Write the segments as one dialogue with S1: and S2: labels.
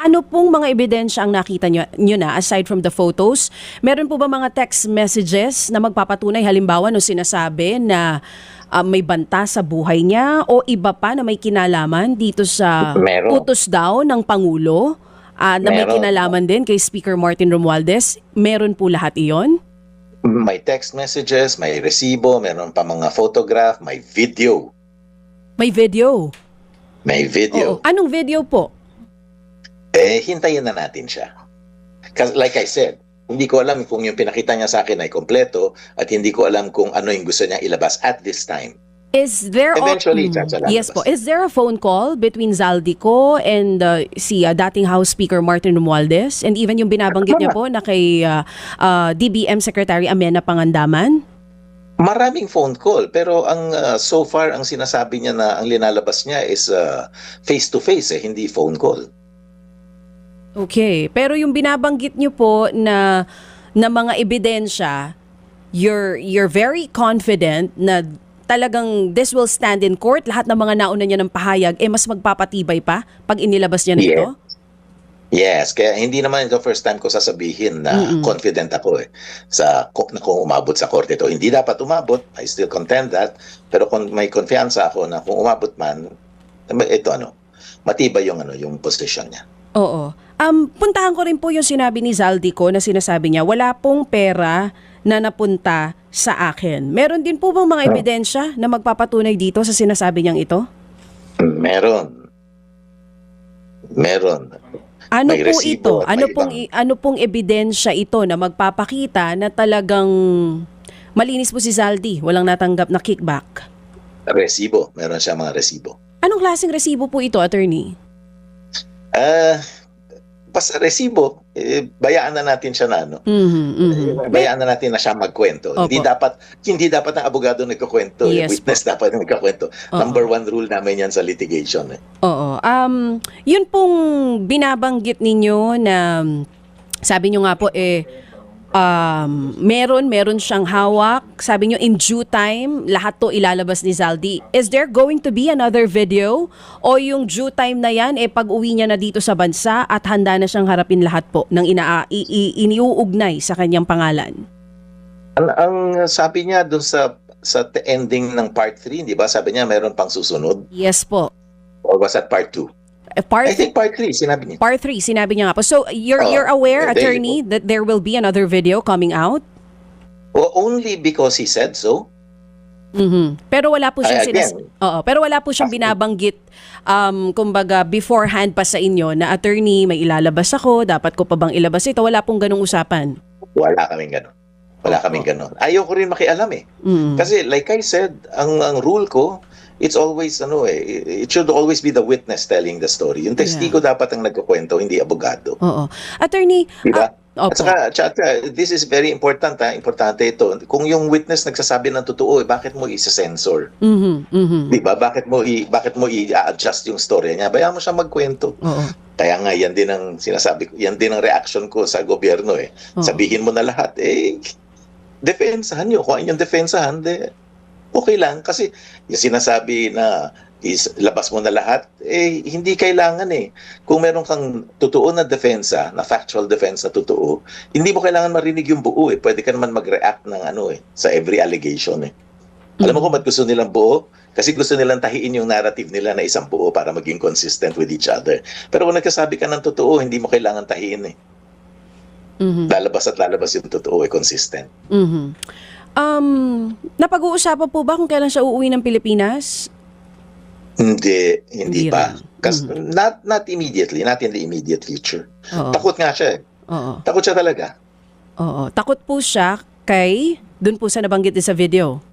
S1: Ano pong mga ebidensya ang nakita nyo na aside from the photos? Meron po ba mga text messages na magpapatunay halimbawa no sinasabi na may banta sa buhay niya o iba pa na may kinalaman dito sa
S2: Meron.
S1: utos daw ng Pangulo na may
S2: Meron.
S1: kinalaman din kay Speaker Martin Romualdez? Meron po lahat iyon?
S2: May text messages, may resibo, meron pa mga photograph, may video.
S1: May video?
S2: May video.
S1: Oo. Anong video po?
S2: Hintayin na natin siya. Kasi like I said, hindi ko alam kung yung pinakita niya sa akin ay kompleto at hindi ko alam kung ano yung gusto niya ilabas at this time.
S1: Is there
S2: Eventually,
S1: yes po. Is there a phone call between Zaldico and si dating House Speaker Martin Romualdez and even yung binabanggit niya po na kay DBM Secretary Amenna Pangandaman?
S2: Maraming phone call pero ang so far ang sinasabi niya na ang linalabas niya is face to face hindi phone call.
S1: Okay, pero yung binabanggit niyo po na mga ebidensya, you're very confident na talagang this will stand in court, lahat ng mga nauna niya ng pahayag mas magpapatibay pa pag inilabas niya na ito?
S2: Yes, kaya hindi naman ito first time ko sasabihin na confident ako na kung umabot sa korte ito. Hindi dapat umabot, I still contend that, pero kung may konfiyansa ako na kung umabot man, ito matibay yung position niya.
S1: Oo. Puntahan ko rin po yung sinabi ni Zaldico na sinasabi niya, wala pong pera na napunta sa akin. Meron din po bang mga ebidensya na magpapatunay dito sa sinasabi niyang ito?
S2: Meron.
S1: Ano
S2: May
S1: po
S2: resibo
S1: ito?
S2: at may
S1: Ano pong ebidensya ito na magpapakita na talagang malinis po si Zaldi, walang natanggap na kickback?
S2: Resibo. Meron siya mga resibo.
S1: Anong klaseng resibo po ito, attorney?
S2: Basta resibo, bayaan na natin siya na bayaan na natin na siya magkwento.
S1: Opo.
S2: Hindi dapat ang abogado nagkukwento.
S1: Yes,
S2: Witness dapat nagkukwento. Number 1 rule namin yan sa litigation.
S1: Oo. Yun pong binabanggit ninyo na sabi nyo nga po meron siyang hawak. Sabi nyo in due time, lahat to ilalabas ni Zaldi. Is there going to be another video? O yung due time na yan, pag uwi niya na dito sa bansa at handa na siyang harapin lahat po ng iniuugnay sa kanyang pangalan?
S2: Ang sabi niya dun sa ending ng part 3, di ba? Sabi niya meron pang susunod.
S1: Yes po.
S2: Or was that part 2? I think part 3, sinabi niya.
S1: Part 3, sinabi niya nga po. So, you're aware, attorney, that there will be another video coming out?
S2: Only because he said so.
S1: Pero wala po siyang pero wala po siyang
S2: After.
S1: binabanggit kumbaga beforehand pa sa inyo na attorney, may ilalabas ako, dapat ko pa bang ilabas ito? Wala pong ganung usapan.
S2: Wala kaming ganun. Ayoko rin makialam Kasi like I said, ang rule ko, it's always it should always be the witness telling the story. Yung testigo dapat ang nagkukwento, hindi abogado.
S1: Oo. Attorney,
S2: diba?
S1: opo.
S2: At saka, this is very important importante ito. Kung yung witness nagsasabi ng totoo, bakit mo isa-censor? Diba? Bakit mo i-adjust yung story niya? Bayaan mo siya magkwento.
S1: Oo.
S2: Kaya nga, yan din ang sinasabi ko, yan din ang reaction ko sa gobyerno Sabihin mo na lahat, defensahan nyo. Kung yung defensahan, okay lang. Kasi yung sinasabi na labas mo na lahat, hindi kailangan Kung meron kang totoo na defensa, na factual defense na totoo, hindi mo kailangan marinig yung buo Pwede ka naman mag-react ng sa every allegation Alam mo kung ba't gusto nilang buo? Kasi gusto nilang tahiin yung narrative nila na isang buo para maging consistent with each other. Pero kung nagsasabi ka ng totoo, hindi mo kailangan tahiin Lalabas at lalabas yung totoo consistent.
S1: Napag-uusapan po ba kung kailan siya uuwi ng Pilipinas?
S2: Hindi pa. Kasi not immediately, not in the immediate future.
S1: Oo.
S2: Takot nga siya
S1: Oo.
S2: Takot siya talaga.
S1: Oo. Takot po siya dun po sa nabanggit din sa video.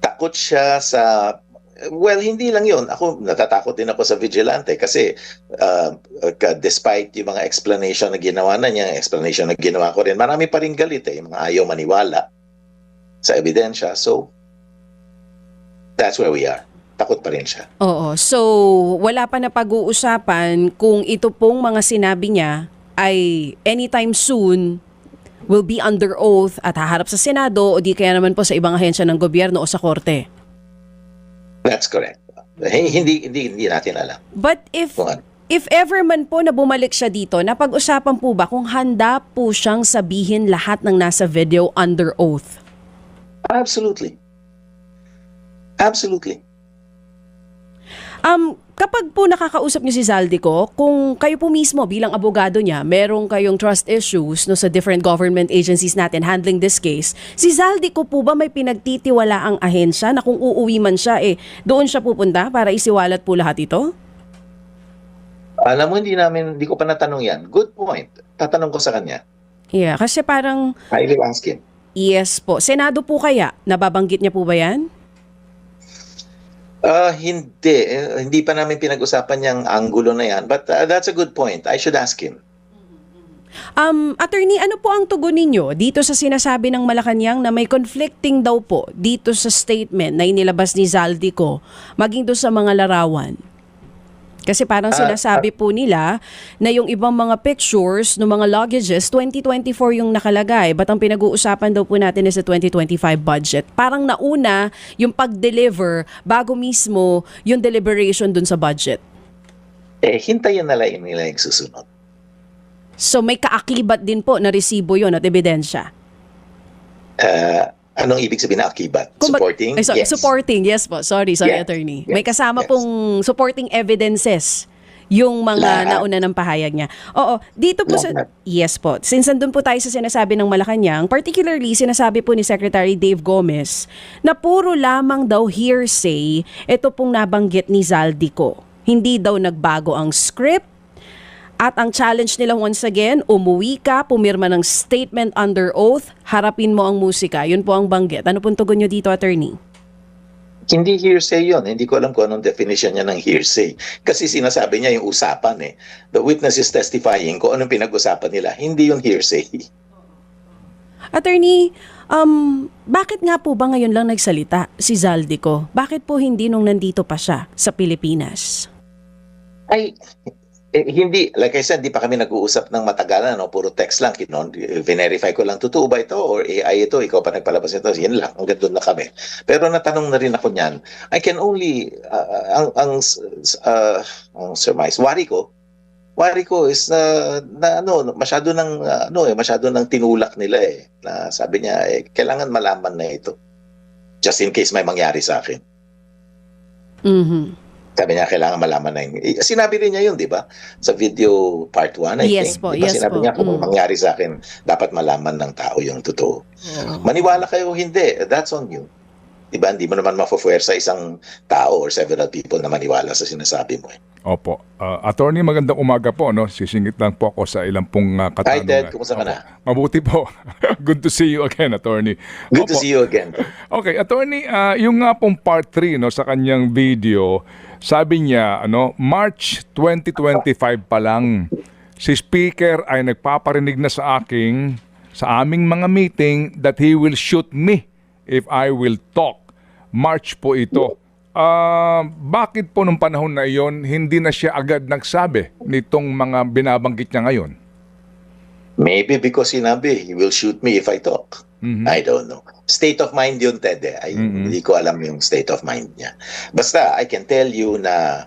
S2: Takot siya sa hindi lang yun. Ako, natatakot din ako sa vigilante kasi despite yung mga explanation na ginawa na niya, explanation na ginawa ko rin, marami pa rin galit yung mga ayaw maniwala sa ebidensya. So, that's where we are. Takot pa rin siya.
S1: Oo. So, wala pa na pag-uusapan kung ito pong mga sinabi niya ay anytime soon will be under oath at haharap sa Senado o di kaya naman po sa ibang ahensya ng gobyerno o sa korte.
S2: That's correct. Hindi natin alam.
S1: But If ever man po na bumalik siya dito, napag-usapan po ba kung handa po siyang sabihin lahat ng nasa video under oath?
S2: Absolutely. Absolutely.
S1: Kapag po nakakausap niyo si Zaldico, kung kayo po mismo bilang abogado niya, merong kayong trust issues no, sa different government agencies natin handling this case, si Zaldico po ba may pinagtitiwalaang ahensya na kung uuwi man siya, doon siya pupunta para isiwalat po lahat ito?
S2: Alam mo, hindi ko pa natanong yan. Good point. Tatanong ko sa kanya.
S1: Yeah, kasi parang,
S2: I will ask him.
S1: yes po. Senado po kaya? Nababanggit niya po ba yan?
S2: Hindi. Hindi pa namin pinag-usapan yung anggulo na yan. But that's a good point. I should ask him.
S1: Attorney, ano po ang tugon ninyo dito sa sinasabi ng Malacanang na may conflicting daw po dito sa statement na inilabas ni Zaldico maging doon sa mga larawan? Kasi parang sinasabi po nila na yung ibang mga pictures ng mga luggages, 2024 yung nakalagay. But ang pinag-uusapan daw po natin is sa 2025 budget. Parang nauna yung pag-deliver bago mismo yung deliberation dun sa budget.
S2: Hintayin na lang nila yung susunod.
S1: So may kaakibat din po na resibo yon at ebidensya.
S2: Anong ibig sabihin na akibat? Supporting? Yes.
S1: Supporting, yes po. Sorry,
S2: Yes.
S1: attorney.
S2: Yes.
S1: May kasama
S2: Yes.
S1: pong supporting evidences yung mga nauna ng pahayag niya. Oo, dito po sa... Yes po. Since andun po tayo sa sinasabi ng Malacanang, particularly sinasabi po ni Secretary Dave Gomez na puro lamang daw hearsay ito pong nabanggit ni Zaldico. Hindi daw nagbago ang script. At ang challenge nila once again, umuwi ka, pumirma ng statement under oath, harapin mo ang musika. Yun po ang banggit. Ano pong tugon nyo dito, attorney?
S2: Hindi hearsay yun. Hindi ko alam kung anong definition niya ng hearsay. Kasi sinasabi niya yung usapan eh. The witness is testifying kung anong pinag-usapan nila. Hindi yung hearsay.
S1: Attorney, bakit nga po ba ngayon lang nagsalita si Zaldico? Bakit po hindi nung nandito pa siya sa Pilipinas?
S2: Hindi, like I said, di pa kami nag-uusap ng matagalan, no? Puro text lang, verify ko lang, totoo ba ito or AI ito, ikaw pa nagpalabas ito, yan lang, hanggang doon na kami. Pero natanong na rin ako niyan, I can only, ang surmise, worry ko is masyado ng tinulak nila na sabi niya, kailangan malaman na ito, just in case may mangyari sa akin.
S1: Mm-hmm.
S2: Sabi niya, kailangan malaman na yun. Sinabi rin niya yun, di ba? Sa video part 1, I think.
S1: Po,
S2: diba?
S1: yes
S2: Sinabi
S1: po.
S2: niya, kung mangyari sa akin, dapat malaman ng tao yung totoo. Maniwala kayo o hindi, that's on you. Diba? Hindi mo naman mafufuwersa isang tao or several people na maniwala sa sinasabi mo.
S3: Opo. Attorney, magandang umaga po. No? Sisingit lang po ako sa ilang pong katanungan.
S2: Hi, Ted. Kumusta ka na?
S3: Mabuti po. Good to see you again, Attorney.
S2: Good to see you again.
S3: Okay, Attorney, yung nga pong part 3 no, sa kanyang video, sabi niya, March 2025 pa lang, si Speaker ay nagpaparinig na sa aming mga meeting that he will shoot me if I will talk. March po ito. Bakit po nung panahon na iyon, hindi na siya agad nagsabi nitong mga binabanggit niya ngayon?
S2: Maybe because sinabi, he will shoot me if I talk. I don't know. State of mind yun, Ted. Hindi ko alam yung state of mind niya. Basta, I can tell you na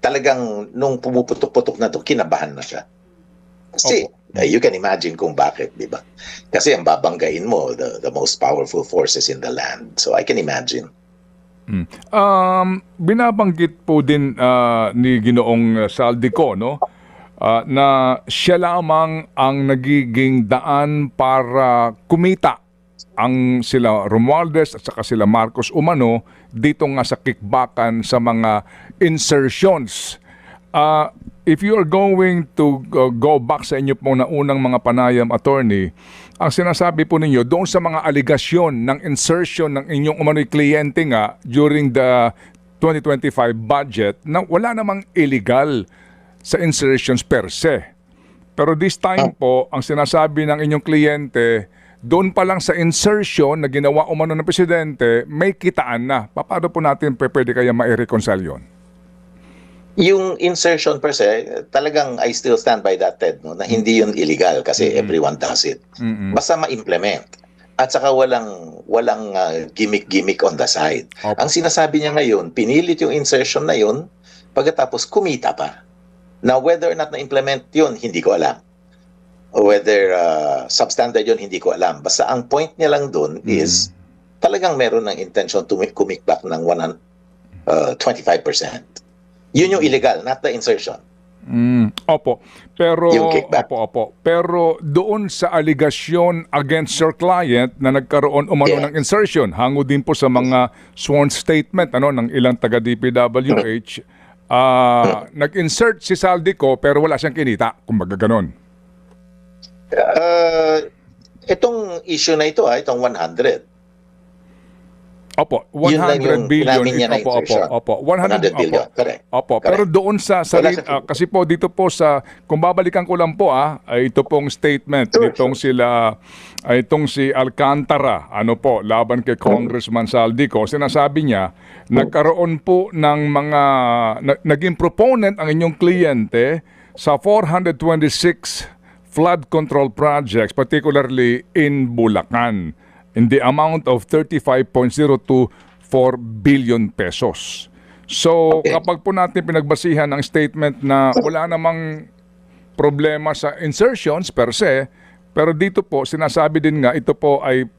S2: talagang nung pumuputok-putok na to, kinabahan na siya. Kasi, you can imagine kung bakit, di ba? Kasi ang babanggain mo, the most powerful forces in the land. So, I can imagine.
S3: Binabanggit po din ni Ginoong Zaldico, no? Na siya lamang ang nagiging daan para kumita ang sila Romualdez at saka sila Marcos umano dito nga sa kickbackan sa mga insertions. If you are going to go back sa inyo pong naunang mga panayam, attorney, ang sinasabi po ninyo doon sa mga aligasyon ng insertion ng inyong umano'y kliyente nga during the 2025 budget na wala namang illegal sa insertions per se. Pero this time po, ang sinasabi ng inyong kliyente, doon pa lang sa insertion na ginawa umano ng presidente, may kitaan na. Paano po natin pwede kaya ma-reconcile yun?
S2: Yung insertion per se, talagang I still stand by that, Ted, no? Na hindi yun illegal kasi everyone does it. Basta ma-implement. At saka walang gimmick-gimmick on the side.
S3: Okay.
S2: Ang sinasabi niya ngayon, pinilit yung insertion na yun, pagkatapos kumita pa. Now, whether or not na-implement yun, hindi ko alam. O whether substandard yun, hindi ko alam. Basta ang point niya lang dun is talagang meron ng intention to kumikbak ng 25%. Yun yung illegal, not the insertion.
S3: Opo. Pero
S2: Yung kickback.
S3: opo. Pero doon sa aligasyon against your client na nagkaroon umano ng insertion, hango din po sa mga sworn statement ng ilang taga DPWH, nag-insert si Saldico pero wala siyang kinita, kumbaga ganon.
S2: Itong issue na ito, itong 100.
S3: Opo,
S2: Yun lang
S3: 100
S2: yung
S3: billion.
S2: inamin niya na insertion.
S3: Opo.
S2: 100 billion, correct.
S3: Opo,
S2: Correct.
S3: pero doon sa
S2: Wala sa
S3: kasi po dito po sa, kung babalikan ko lang po ay ito pong statement nitong itong si Alcantara, laban kay Congressman Saldico, sinasabi niya, nagkaroon po ng mga, naging proponent ang inyong kliyente sa 426 flood control projects, particularly in Bulacan, in the amount of 35.024 billion pesos. So, kapag po natin pinagbasihan ng statement na wala namang problema sa insertions per se, pero dito po, sinasabi din nga, ito po ay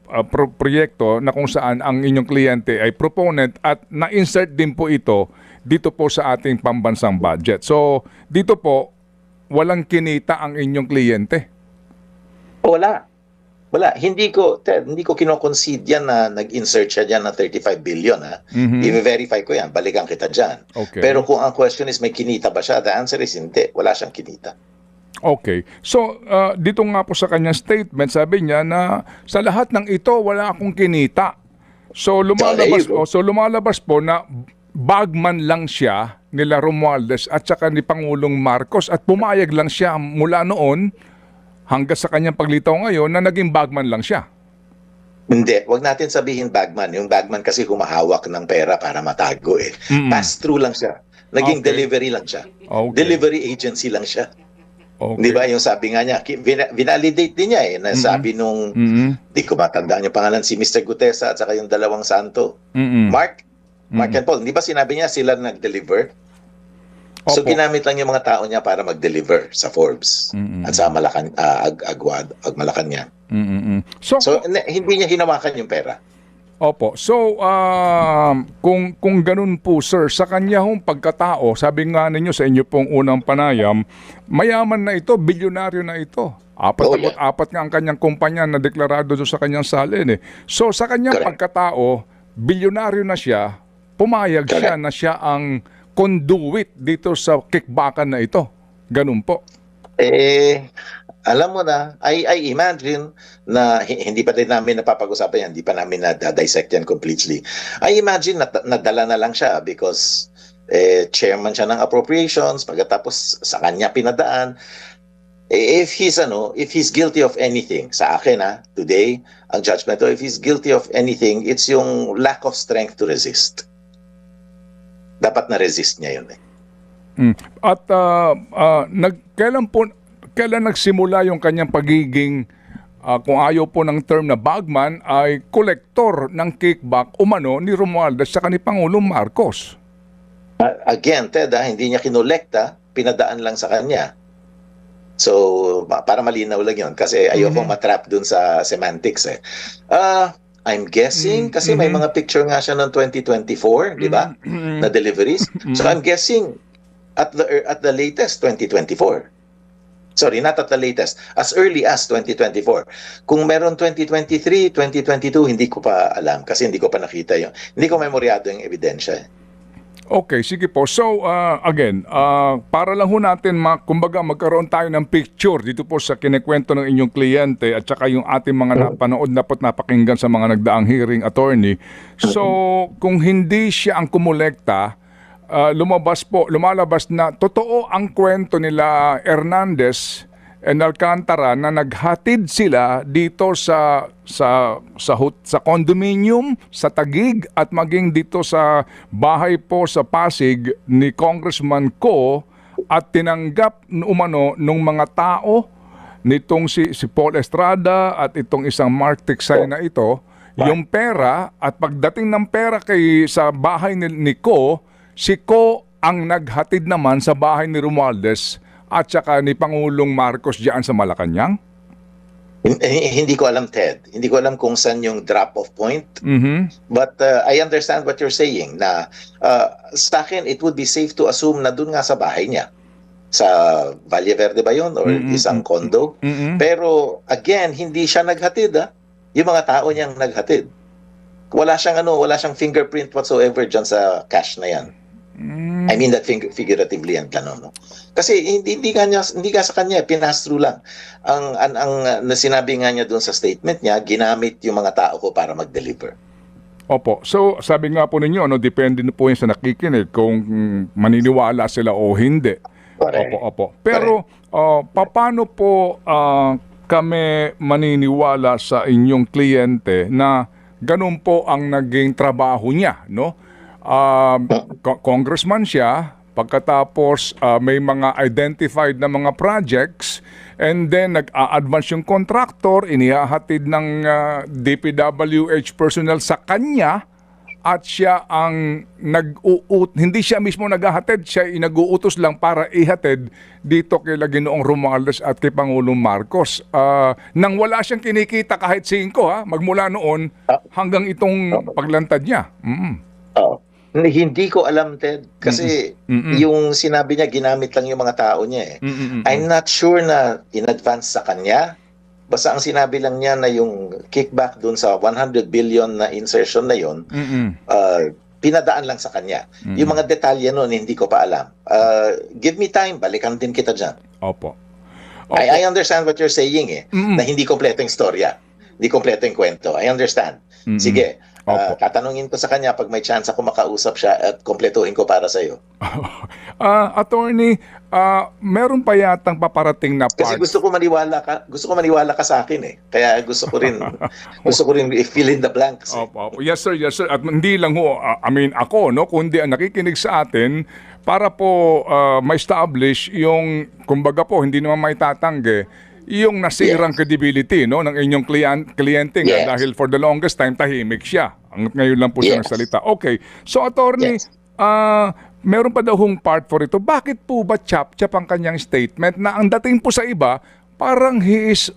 S3: proyekto na kung saan ang inyong kliyente ay proponent at na-insert din po ito dito po sa ating pambansang budget. So, dito po, walang kinita ang inyong kliyente.
S2: Wala. Hindi ko kino-concede yan na nag-insert siya dyan na 35 billion. I-verify ko yan. Balikan kita dyan.
S3: Okay.
S2: Pero kung ang question is may kinita ba siya, the answer is hindi. Wala siyang kinita.
S3: Okay. So, dito nga po sa kanyang statement, sabi niya na sa lahat ng ito, wala akong kinita. So, lumalabas po na bagman lang siya nila Romualdez at saka ni Pangulong Marcos at pumayag lang siya mula noon hanggang sa kanyang paglitaw ngayon na naging bagman lang siya.
S2: Hindi, wag natin sabihin bagman. Yung bagman kasi humahawak ng pera para matago eh. Pass-through lang siya. Naging delivery lang siya.
S3: Okay.
S2: Delivery agency lang siya.
S3: Okay.
S2: Di ba? Yung sabi nga niya, vinalidate din niya na sabi nung, di ko matandaan yung pangalan, si Mr. Gutesa at saka yung dalawang santo. Mark and Paul. Di ba sinabi niya sila nag-deliver? So ginamit lang yung mga tao niya para mag-deliver sa Forbes at sa Malacanang. So hindi niya hinawakan yung pera.
S3: Opo. So, kung ganun po, sir, sa kanya hong pagkatao, sabi nga ninyo sa inyo pong unang panayam, mayaman na ito, bilyonaryo na ito. 44 nga ang kanyang kumpanya na deklarado doon sa kanyang salin. So, sa kanyang pagkatao, bilyonaryo na siya, pumayag siya na siya ang conduit dito sa kickbackan na ito. Ganun po.
S2: Alam mo na, I imagine na hindi pa din namin napapag-usapan yan, hindi pa namin na-dissect yan completely. I imagine na nadala na lang siya because chairman siya ng appropriations, pagkatapos sa kanya pinadaan. If he's guilty of anything, sa akin today, ang judgment, if he's guilty of anything, it's yung lack of strength to resist. Dapat na-resist niya yun .
S3: At kailan nagsimula yung kanyang pagiging, kung ayaw po ng term na bagman, ay kolektor ng kickback umano ni Romualdez sa ni Pangulong Marcos?
S2: Again, Ted, hindi niya kinolekta, pinadaan lang sa kanya. So, para malinaw lang yun, kasi ayokong matrap dun sa semantics . I'm guessing, kasi may mga picture nga siya noong 2024, di ba? Na deliveries. So, I'm guessing at the latest, 2024. Sorry, not at the latest. As early as 2024. Kung meron 2023, 2022, hindi ko pa alam kasi hindi ko pa nakita yung, hindi ko memoryado yung ebidensya .
S3: Okay, sige po. So, again, para lang ho natin, kumbaga magkaroon tayo ng picture dito po sa kinikwento ng inyong kliyente at saka yung ating mga napanood na po't napakinggan sa mga nagdaang hearing attorney. So, kung hindi siya ang kumolekta, lumalabas na totoo ang kwento nila Hernandez and Alcantara na naghatid sila dito sa condominium sa Taguig at maging dito sa bahay po sa Pasig ni Congressman Ko at tinanggap umano nung mga tao nitong si Paul Estrada at itong isang Mark Tiksay na ito yung pera, at pagdating ng pera sa bahay ni Ko, si Ko ang naghatid naman sa bahay ni Romualdez at saka ni Pangulong Marcos diyan sa Malacanang?
S2: Hindi ko alam, Ted. Hindi ko alam kung saan yung drop-off point. But I understand what you're saying na sa akin, it would be safe to assume na dun nga sa bahay niya. Sa Valle Verde ba yun? Or isang condo? Pero again, hindi siya naghatid. Yung mga tao niyang naghatid. Wala siyang fingerprint whatsoever dyan sa cash na yan. I mean that figuratively and no. Kasi hindi ka sa kanya, pinas through lang. Ang sinabi nga niya doon sa statement niya, ginamit yung mga tao ko para mag-deliver.
S3: Opo. So, sabi nga po ninyo, depende na po yun sa nakikinig kung maniniwala sila o hindi.
S2: Correct.
S3: Opo. Pero, paano po kami maniniwala sa inyong kliyente na ganun po ang naging trabaho niya, no? Congressman siya, pagkatapos may mga identified na mga projects, and then nag-a-advance yung contractor, inihahatid ng DPWH personnel sa kanya, at siya ang hindi siya mismo naghahatid, siya nag-uutos lang para ihatid dito kay Ginoong Romualdez at kay Pangulong Marcos. Nang wala siyang kinikita kahit 5 magmula noon hanggang itong paglantad niya.
S2: Hindi ko alam, Ted. Kasi yung sinabi niya, ginamit lang yung mga tao niya. I'm not sure na in advance sa kanya. Basta ang sinabi lang niya na yung kickback dun sa 100 billion na insertion na yun, pinadaan lang sa kanya. Yung mga detalye nun, hindi ko pa alam. Give me time, balikan din kita dyan.
S3: Opo.
S2: I understand what you're saying na hindi kompleto yung storya. Hindi kompleto yung kwento. I understand. Sige. Tatanungin ko sa kanya pag may chance ako makausap siya at kompletuhin ko para sa iyo.
S3: Attorney, meron pa yatang paparating na part.
S2: Kasi gusto ko maniwala ka sa akin Kaya gusto ko rin fill in the blanks.
S3: Yes sir. At hindi lang ako kundi ang nakikinig sa atin para po ma-establish yung kumbaga po hindi naman maitatanggi yung nasirang credibility ng inyong kliyente nga dahil for the longest time tahimik siya. Ngayon lang po siya nagsalita. Okay. So attorney, meron pa daw hong part for ito. Bakit po ba chap-chap ang kanyang statement na ang dating po sa iba, parang he's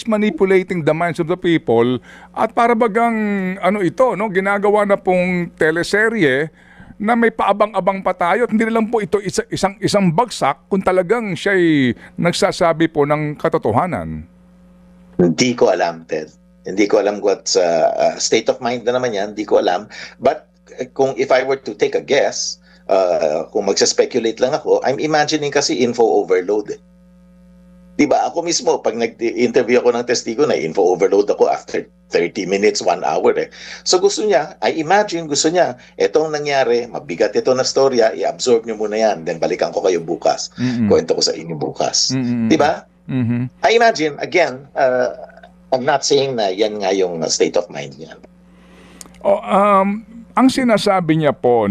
S3: manipulating the minds of the people at para bagang ginagawa na pong teleserye na may paabang-abang pa tayo at hindi lang po ito isang bagsak kung talagang siya'y nagsasabi po ng katotohanan.
S2: Hindi ko alam, Ted. Hindi ko alam what's state of mind na naman yan. Hindi ko alam. But if I were to take a guess, kung magsa-speculate lang ako, I'm imagining kasi info overload. Diba, ako mismo, pag nag-interview ako ng testigo na info overload ako after 30 minutes, 1 hour So gusto niya, I imagine gusto niya, etong nangyari, mabigat ito na storya, i-absorb niyo muna yan, then balikan ko kayo bukas. Kwento ko sa inyo bukas. Diba? I imagine, again, I'm not saying na yan nga yung state of mind niya.
S3: Ang sinasabi niya po,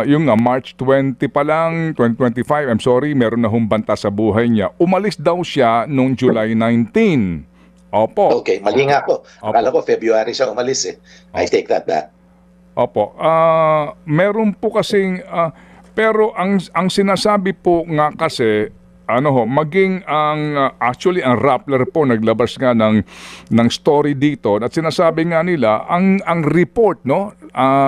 S3: yung March 20 pa lang, 2025, I'm sorry, meron na humbanta sa buhay niya. Umalis daw siya noong July 19. Opo.
S2: Okay, mali nga ako. Akala ko February siya umalis I take that back.
S3: Opo. Meron po kasing, pero ang sinasabi po nga kasi, maging actually ang Rappler po naglabas nga ng story dito at sinasabi nga nila ang report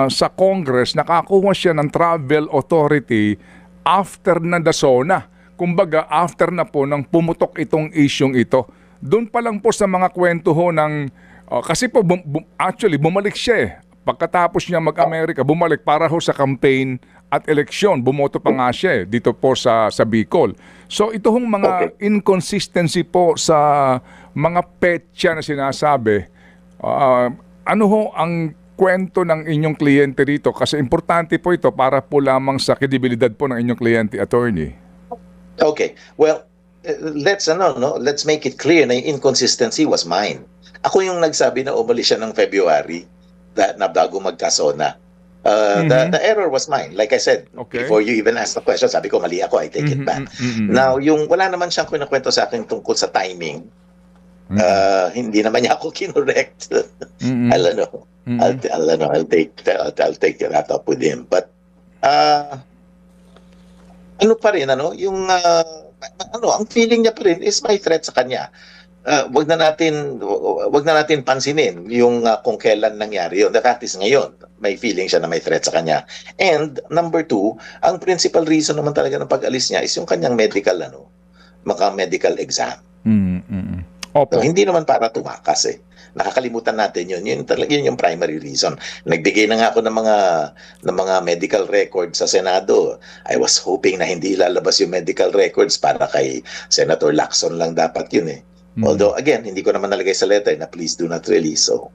S3: sa Congress nakakuha siya ng travel authority after na dasona. Kumbaga after na po nang pumutok itong isyung ito. Doon pa lang po sa mga kwento ng kasi po actually bumalik siya Pagkatapos niya mag-Amerika, bumalik para ho sa campaign at eleksyon. Bumoto pa nga siya dito po sa Bicol. So ito hong mga inconsistency po sa mga petsa na sinasabi. Ano ho ang kwento ng inyong kliyente dito? Kasi importante po ito para po lamang sa kredibilidad po ng inyong kliyente, attorney.
S2: Okay. Well, let's make it clear na yung inconsistency was mine. Ako yung nagsabi na umalis siya ng February na bago magkasona. The error was mine. Like I said, before you even ask the question, sabi ko, mali ako, I take it back. Now, yung wala naman siyang kwento sa akin tungkol sa timing. Hindi naman niya ako kinorect. I'll take that up with him. But ah, ano pa rin, yung, ang feeling niya pa rin is may threat sa kanya. Wag na natin pansinin yung kung kailan nangyari yun. The fact is ngayon, may feeling siya na may threat sa kanya. And number two, ang principal reason naman talaga ng pag-alis niya is yung kanyang medical exam.
S3: Opo.
S2: So, hindi naman para tumakas eh. Nakakalimutan natin yun. Yun yung primary reason. Nagbigay na nga ako ng mga medical records sa Senado. I was hoping na hindi lalabas yung medical records para kay Senator Lacson lang dapat yun eh. Although again, hindi ko naman nalagay sa letter na please do not release. So